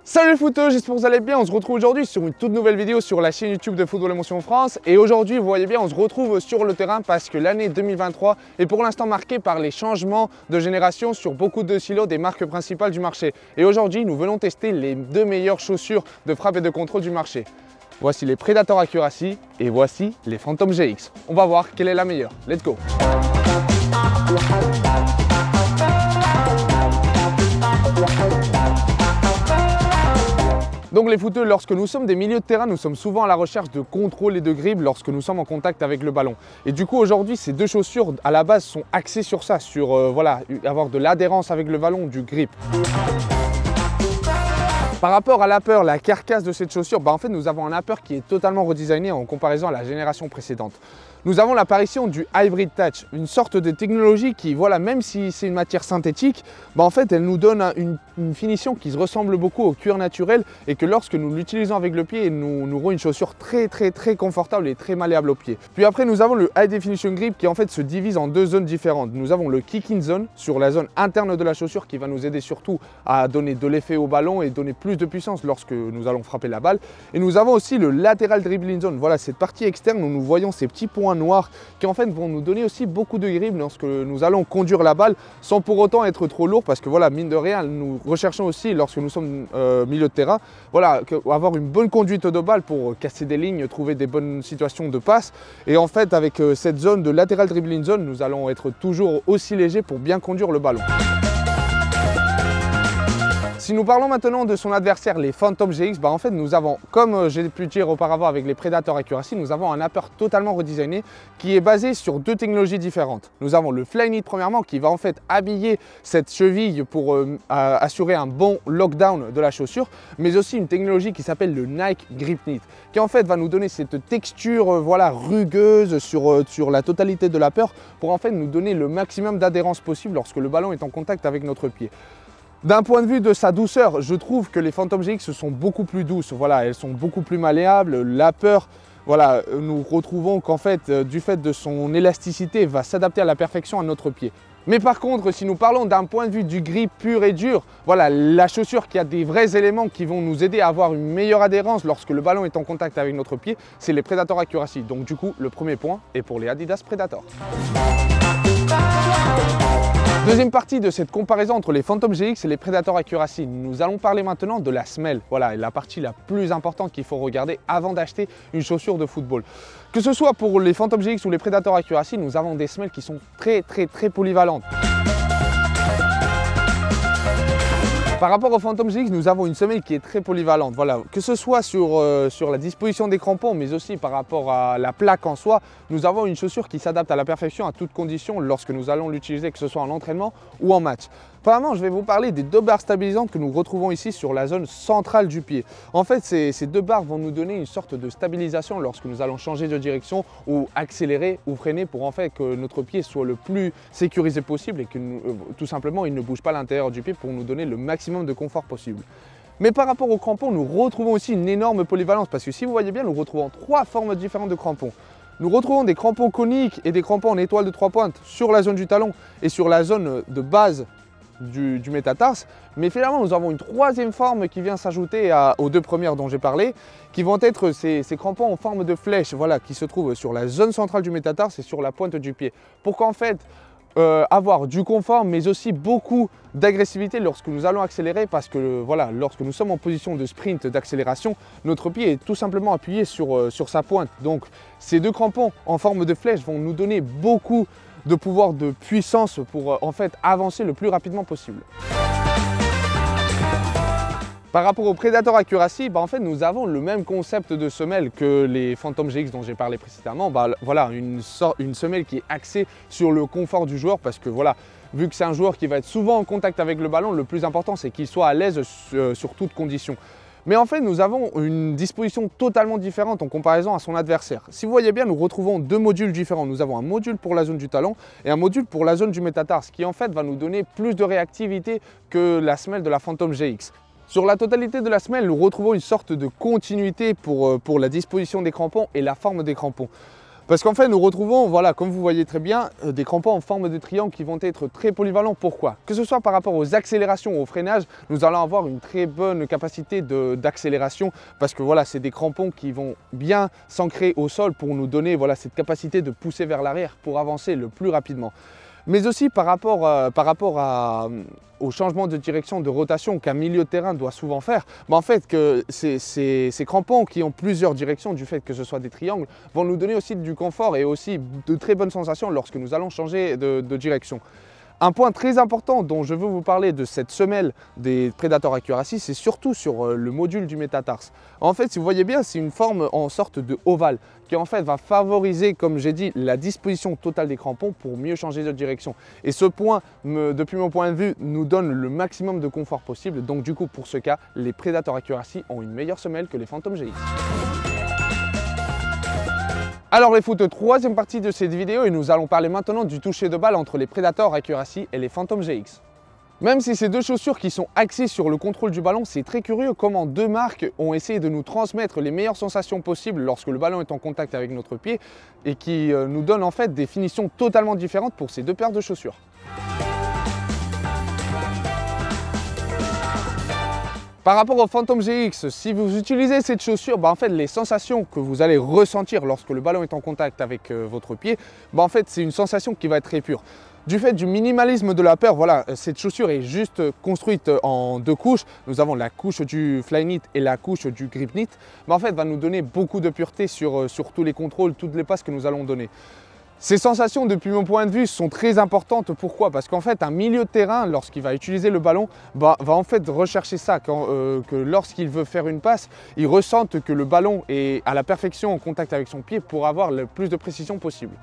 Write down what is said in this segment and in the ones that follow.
Salut les footeux, j'espère que vous allez bien. On se retrouve aujourd'hui sur une toute nouvelle vidéo sur la chaîne YouTube de Football Émotion France. Et aujourd'hui, vous voyez bien, on se retrouve sur le terrain parce que l'année 2023 est pour l'instant marquée par les changements de génération sur beaucoup de silos des marques principales du marché. Et aujourd'hui, nous venons tester les deux meilleures chaussures de frappe et de contrôle du marché. Voici les Predator Accuracy et voici les Phantom GX. On va voir quelle est la meilleure. Let's go! Donc les footeux, lorsque nous sommes des milieux de terrain, nous sommes souvent à la recherche de contrôle et de grip lorsque nous sommes en contact avec le ballon. Et du coup aujourd'hui, ces deux chaussures à la base sont axées sur ça, sur avoir de l'adhérence avec le ballon, du grip. Par rapport à l'upper, la carcasse de cette chaussure, en fait nous avons un upper qui est totalement redesigné en comparaison à la génération précédente. Nous avons l'apparition du Hybrid Touch, une sorte de technologie qui, même si c'est une matière synthétique, en fait elle nous donne une finition qui se ressemble beaucoup au cuir naturel et que lorsque nous l'utilisons avec le pied, nous rend une chaussure très confortable et très malléable au pied. Puis après nous avons le High Definition Grip qui en fait se divise en deux zones différentes. Nous avons le Kick-in Zone sur la zone interne de la chaussure qui va nous aider surtout à donner de l'effet au ballon et donner plus de puissance lorsque nous allons frapper la balle. Et nous avons aussi le Lateral Dribbling Zone, voilà cette partie externe où nous voyons ces petits points noirs qui en fait vont nous donner aussi beaucoup de grip lorsque nous allons conduire la balle sans pour autant être trop lourd parce que mine de rien nous recherchons aussi lorsque nous sommes milieu de terrain avoir une bonne conduite de balle pour casser des lignes, trouver des bonnes situations de passe et en fait avec cette zone de lateral dribbling zone nous allons être toujours aussi légers pour bien conduire le ballon. Si nous parlons maintenant de son adversaire, les Phantom GX, en fait nous avons, comme j'ai pu dire auparavant avec les Predator Accuracy, nous avons un upper totalement redesigné qui est basé sur deux technologies différentes. Nous avons le Flyknit premièrement qui va en fait habiller cette cheville pour assurer un bon lockdown de la chaussure, mais aussi une technologie qui s'appelle le Nike Grip Knit, qui en fait va nous donner cette texture rugueuse sur la totalité de l'upper pour en fait nous donner le maximum d'adhérence possible lorsque le ballon est en contact avec notre pied. D'un point de vue de sa douceur, je trouve que les Phantom GX sont beaucoup plus douces, elles sont beaucoup plus malléables. L'upper, nous retrouvons qu'en fait, du fait de son élasticité, va s'adapter à la perfection à notre pied. Mais par contre, si nous parlons d'un point de vue du grip pur et dur, la chaussure qui a des vrais éléments qui vont nous aider à avoir une meilleure adhérence lorsque le ballon est en contact avec notre pied, c'est les Predator Accuracy. Donc du coup, le premier point est pour les Adidas Predator. Deuxième partie de cette comparaison entre les Phantom GX et les Predator Accuracy, nous allons parler maintenant de la semelle. La partie la plus importante qu'il faut regarder avant d'acheter une chaussure de football. Que ce soit pour les Phantom GX ou les Predator Accuracy, nous avons des semelles qui sont très polyvalentes. Par rapport au Phantom GX, nous avons une semelle qui est très polyvalente. Que ce soit sur la disposition des crampons, mais aussi par rapport à la plaque en soi, nous avons une chaussure qui s'adapte à la perfection à toutes conditions lorsque nous allons l'utiliser, que ce soit en entraînement ou en match. Premièrement, je vais vous parler des deux barres stabilisantes que nous retrouvons ici sur la zone centrale du pied. En fait, ces deux barres vont nous donner une sorte de stabilisation lorsque nous allons changer de direction ou accélérer ou freiner pour en fait que notre pied soit le plus sécurisé possible et que tout simplement il ne bouge pas à l'intérieur du pied pour nous donner le maximum de confort possible. Mais par rapport aux crampons, nous retrouvons aussi une énorme polyvalence parce que si vous voyez bien, nous retrouvons trois formes différentes de crampons. Nous retrouvons des crampons coniques et des crampons en étoile de 3 pointes sur la zone du talon et sur la zone de base du métatarse, mais finalement nous avons une troisième forme qui vient s'ajouter aux deux premières dont j'ai parlé, qui vont être ces crampons en forme de flèche, qui se trouvent sur la zone centrale du métatarse et sur la pointe du pied, pour qu'en fait avoir du confort mais aussi beaucoup d'agressivité lorsque nous allons accélérer parce que lorsque nous sommes en position de sprint, d'accélération, notre pied est tout simplement appuyé sur sa pointe. Donc ces deux crampons en forme de flèche vont nous donner beaucoup de pouvoir de puissance pour en fait avancer le plus rapidement possible. Par rapport au Predator Accuracy, en fait nous avons le même concept de semelle que les Phantom GX dont j'ai parlé précédemment. Une semelle qui est axée sur le confort du joueur parce que vu que c'est un joueur qui va être souvent en contact avec le ballon, le plus important c'est qu'il soit à l'aise sur toutes conditions. Mais en fait, nous avons une disposition totalement différente en comparaison à son adversaire. Si vous voyez bien, nous retrouvons deux modules différents. Nous avons un module pour la zone du talon et un module pour la zone du métatarse qui en fait va nous donner plus de réactivité que la semelle de la Phantom GX. Sur la totalité de la semelle, nous retrouvons une sorte de continuité pour la disposition des crampons et la forme des crampons. Parce qu'en fait, nous retrouvons, voilà, comme vous voyez très bien, des crampons en forme de triangle qui vont être très polyvalents. Pourquoi? Que ce soit par rapport aux accélérations ou au freinage, nous allons avoir une très bonne capacité d'accélération parce que voilà, c'est des crampons qui vont bien s'ancrer au sol pour nous donner voilà, cette capacité de pousser vers l'arrière pour avancer le plus rapidement. Mais aussi par rapport au changement de direction, de rotation qu'un milieu de terrain doit souvent faire, en fait que ces crampons qui ont plusieurs directions, du fait que ce soit des triangles, vont nous donner aussi du confort et aussi de très bonnes sensations lorsque nous allons changer de direction. Un point très important dont je veux vous parler de cette semelle des Predator Accuracy, c'est surtout sur le module du métatarse. En fait, si vous voyez bien, c'est une forme en sorte de ovale qui en fait va favoriser, comme j'ai dit, la disposition totale des crampons pour mieux changer de direction. Et ce point, depuis mon point de vue, nous donne le maximum de confort possible. Donc du coup, pour ce cas, les Predator Accuracy ont une meilleure semelle que les Phantom GX. Alors les foot, troisième partie de cette vidéo et nous allons parler maintenant du toucher de balle entre les Predator Accuracy et les Phantom GX. Même si ces deux chaussures qui sont axées sur le contrôle du ballon, c'est très curieux comment deux marques ont essayé de nous transmettre les meilleures sensations possibles lorsque le ballon est en contact avec notre pied et qui nous donnent en fait des finitions totalement différentes pour ces deux paires de chaussures. Par rapport au Phantom GX, si vous utilisez cette chaussure, en fait, les sensations que vous allez ressentir lorsque le ballon est en contact avec votre pied, en fait, c'est une sensation qui va être très pure. Du fait du minimalisme de la paire, voilà, cette chaussure est juste construite en deux couches. Nous avons la couche du Flyknit et la couche du Gripknit. En fait, va nous donner beaucoup de pureté sur tous les contrôles, toutes les passes que nous allons donner. Ces sensations, depuis mon point de vue, sont très importantes. Pourquoi? Parce qu'en fait, un milieu de terrain, lorsqu'il va utiliser le ballon, va en fait rechercher ça. Que lorsqu'il veut faire une passe, il ressente que le ballon est à la perfection en contact avec son pied pour avoir le plus de précision possible.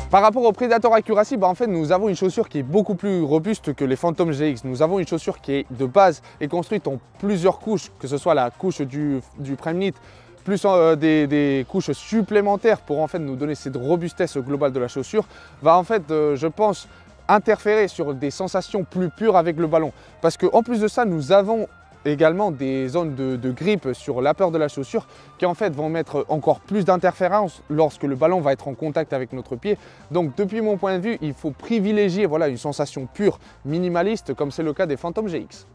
Par rapport au Predator Accuracy, en fait, nous avons une chaussure qui est beaucoup plus robuste que les Phantom GX. Nous avons une chaussure qui est de base est construite en plusieurs couches, que ce soit la couche du Primeknit, plus des couches supplémentaires pour en fait nous donner cette robustesse globale de la chaussure, va en fait, je pense, interférer sur des sensations plus pures avec le ballon. Parce qu'en plus de ça, nous avons également des zones de grippe sur l'appeur de la chaussure qui en fait vont mettre encore plus d'interférence lorsque le ballon va être en contact avec notre pied. Donc depuis mon point de vue, il faut privilégier voilà, une sensation pure, minimaliste comme c'est le cas des Phantom GX.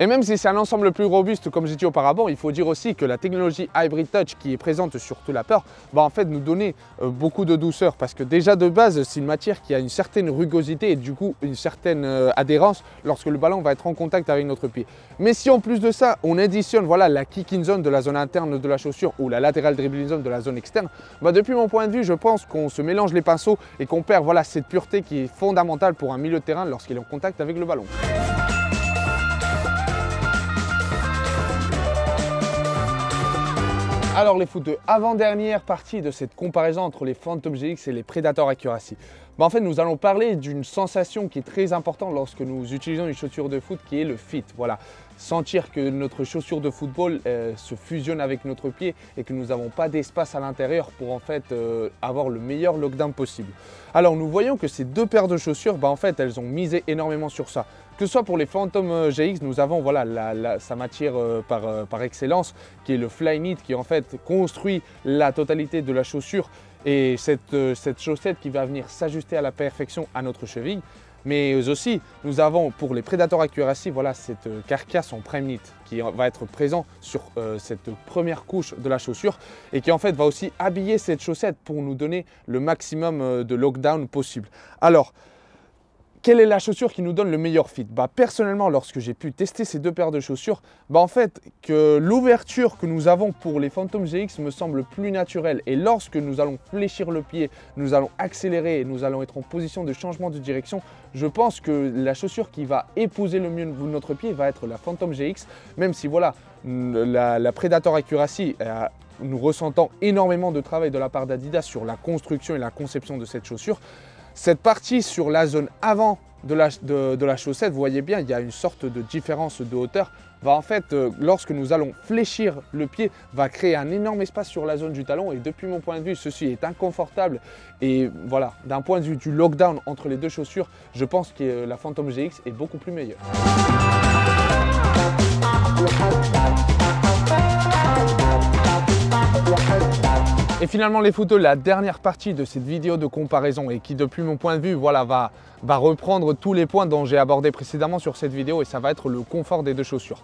Et même si c'est un ensemble plus robuste, comme j'ai dit auparavant, il faut dire aussi que la technologie Hybrid Touch qui est présente sur tout l'appeur va en fait nous donner beaucoup de douceur parce que déjà de base, c'est une matière qui a une certaine rugosité et du coup une certaine adhérence lorsque le ballon va être en contact avec notre pied. Mais si en plus de ça, on additionne voilà, la kick-in zone de la zone interne de la chaussure ou la lateral dribbling zone de la zone externe, depuis mon point de vue, je pense qu'on se mélange les pinceaux et qu'on perd voilà, cette pureté qui est fondamentale pour un milieu de terrain lorsqu'il est en contact avec le ballon. Alors les foot, avant-dernière partie de cette comparaison entre les Phantom GX et les Predator Accuracy. En fait, nous allons parler d'une sensation qui est très importante lorsque nous utilisons une chaussure de foot qui est le fit. Voilà, sentir que notre chaussure de football se fusionne avec notre pied et que nous n'avons pas d'espace à l'intérieur pour en fait avoir le meilleur lockdown possible. Alors nous voyons que ces deux paires de chaussures, en fait, elles ont misé énormément sur ça. Que ce soit pour les Phantom GX, nous avons voilà, sa matière par excellence qui est le Flyknit qui en fait construit la totalité de la chaussure et cette chaussette qui va venir s'ajuster à la perfection à notre cheville. Mais aussi, nous avons pour les Predator Accuracy voilà, cette carcasse en Primeknit qui va être présent sur cette première couche de la chaussure et qui en fait va aussi habiller cette chaussette pour nous donner le maximum de lockdown possible. Alors, quelle est la chaussure qui nous donne le meilleur fit? Personnellement, lorsque j'ai pu tester ces deux paires de chaussures, en fait, que l'ouverture que nous avons pour les Phantom GX me semble plus naturelle. Et lorsque nous allons fléchir le pied, nous allons accélérer, nous allons être en position de changement de direction, je pense que la chaussure qui va épouser le mieux notre pied va être la Phantom GX, même si voilà, la Predator Accuracy nous ressentons énormément de travail de la part d'Adidas sur la construction et la conception de cette chaussure. Cette partie sur la zone avant de la chaussette, vous voyez bien, il y a une sorte de différence de hauteur. En fait, lorsque nous allons fléchir le pied, va créer un énorme espace sur la zone du talon. Et depuis mon point de vue, ceci est inconfortable. Et voilà, d'un point de vue du lockdown entre les deux chaussures, je pense que la Phantom GX est beaucoup plus meilleure. Et finalement les photos, la dernière partie de cette vidéo de comparaison et qui depuis mon point de vue voilà, va reprendre tous les points dont j'ai abordé précédemment sur cette vidéo et ça va être le confort des deux chaussures.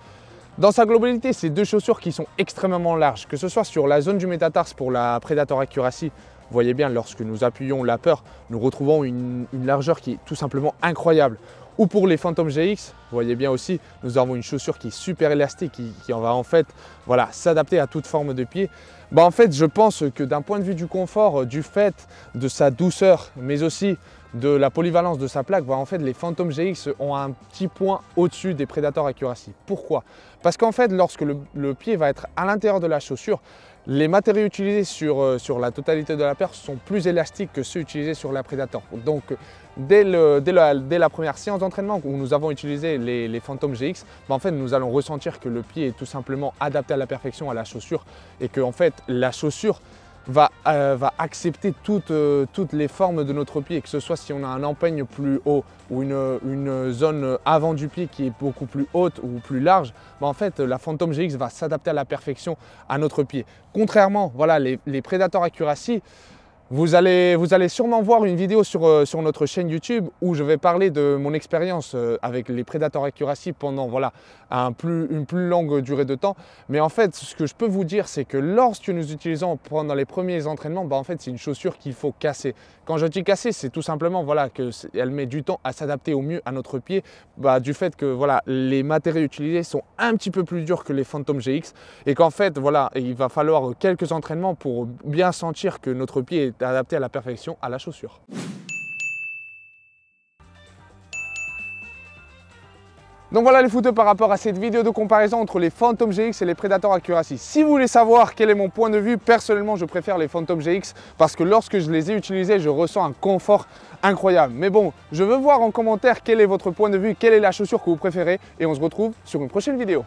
Dans sa globalité, c'est deux chaussures qui sont extrêmement larges, que ce soit sur la zone du métatarse pour la Predator Accuracy. Vous voyez bien, lorsque nous appuyons la peur, nous retrouvons une largeur qui est tout simplement incroyable. Ou pour les Phantom GX, vous voyez bien aussi, nous avons une chaussure qui est super élastique, qui va en fait voilà, s'adapter à toute forme de pied. En fait, je pense que d'un point de vue du confort, du fait de sa douceur, mais aussi de la polyvalence de sa plaque, en fait, les Phantom GX ont un petit point au-dessus des Predator Accuracy. Pourquoi? Parce qu'en fait, lorsque le pied va être à l'intérieur de la chaussure, les matériaux utilisés sur la totalité de la paire sont plus élastiques que ceux utilisés sur la Predator. Donc, dès la première séance d'entraînement où nous avons utilisé les Phantom GX, en fait, nous allons ressentir que le pied est tout simplement adapté à la perfection à la chaussure et que en fait, la chaussure va accepter toutes les formes de notre pied, que ce soit si on a un empeigne plus haut ou une zone avant du pied qui est beaucoup plus haute ou plus large, en fait la Phantom GX va s'adapter à la perfection à notre pied. Contrairement, voilà, les Predator Accuracy, vous allez sûrement voir une vidéo sur notre chaîne YouTube où je vais parler de mon expérience avec les Predator Accuracy pendant voilà, une plus longue durée de temps. Mais en fait, ce que je peux vous dire, c'est que lorsque nous utilisons pendant les premiers entraînements, en fait, c'est une chaussure qu'il faut casser. Quand je dis casser, c'est tout simplement voilà, qu'elle met du temps à s'adapter au mieux à notre pied, du fait que voilà, les matériaux utilisés sont un petit peu plus durs que les Phantom GX et qu'en fait, voilà, il va falloir quelques entraînements pour bien sentir que notre pied est adapté à la perfection à la chaussure. Donc voilà les footeux par rapport à cette vidéo de comparaison entre les Phantom GX et les Predator Accuracy. Si vous voulez savoir quel est mon point de vue, personnellement je préfère les Phantom GX parce que lorsque je les ai utilisés, je ressens un confort incroyable. Mais bon, je veux voir en commentaire quel est votre point de vue, quelle est la chaussure que vous préférez et on se retrouve sur une prochaine vidéo.